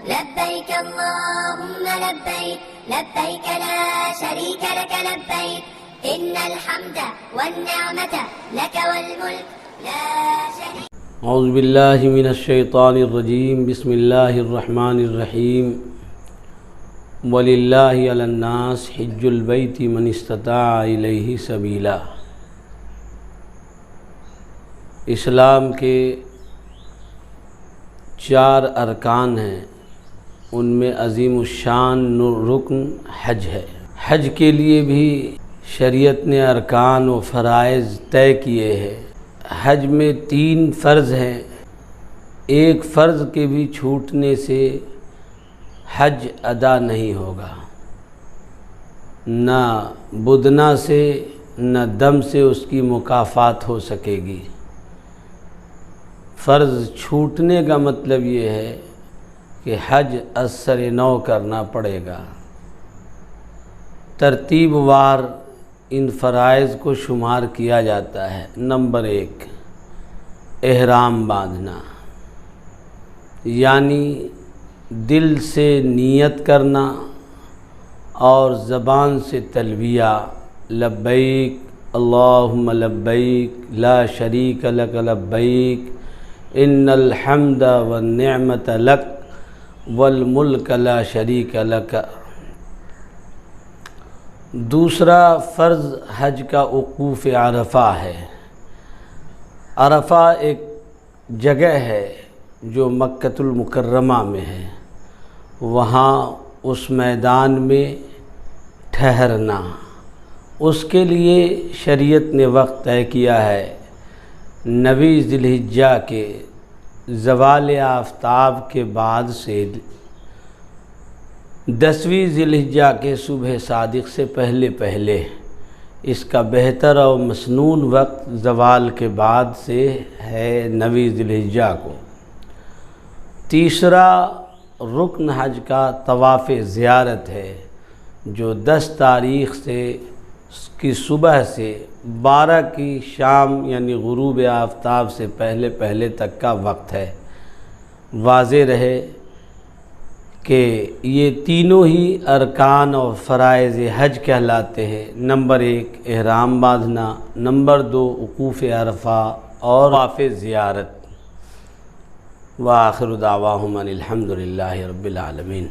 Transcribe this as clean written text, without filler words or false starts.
لبيك اللهم لبيك لبيك لا شريك لك لبيك إن الحمد والنعمة لك والملك لا شريك. اعوذ باللہ من الشیطان الرجیم. بسم اللہ الرحمن الرحیم. وَلِلَّهِ عَلَى النَّاسِ حِجُّ الْبَيْتِ مَنِ اسْتَطَاعَ إِلَيْهِ سَبِيلًا. اسلام کے 4 ارکان ہیں، ان میں عظیم الشان رکن حج ہے. حج کے لیے بھی شریعت نے ارکان و فرائض طے کیے ہیں. حج میں 3 فرض ہیں. ایک فرض کے بھی چھوٹنے سے حج ادا نہیں ہوگا. نہ بدنہ سے نہ دم سے اس کی مکافات ہو سکے گی. فرض چھوٹنے کا مطلب یہ ہے کہ حج از سر نو کرنا پڑے گا. ترتیب وار ان فرائض کو شمار کیا جاتا ہے. نمبر 1 احرام باندھنا، یعنی دل سے نیت کرنا اور زبان سے تلبیہ لبیک اللہم لبیک لا شریک لک لبیک ان الحمد والنعمت لک والملک لا شریک لک. دوسرا فرض حج کا وقوف عرفہ ہے. عرفہ ایک جگہ ہے جو مکۃ المکرمہ میں ہے. وہاں اس میدان میں ٹھہرنا، اس کے لیے شریعت نے وقت طے کیا ہے. 9 ذی الحجہ کے زوال آفتاب کے بعد سے 10ویں ذی الحجہ کے صبح صادق سے پہلے اس کا بہتر اور مسنون وقت زوال کے بعد سے ہے 9 ذی الحجہ کو. تیسرا رکن حج کا طواف زیارت ہے، جو 10 تاریخ سے کی صبح سے 12 کی شام یعنی غروب آفتاب سے پہلے تک کا وقت ہے. واضح رہے کہ یہ تینوں ہی ارکان اور فرائض حج کہلاتے ہیں. نمبر 1 احرام باندھنا، نمبر 2 وقوف عرفہ اور طواف زیارت. وآخر دعواہم ان الحمد للہ رب العالمین.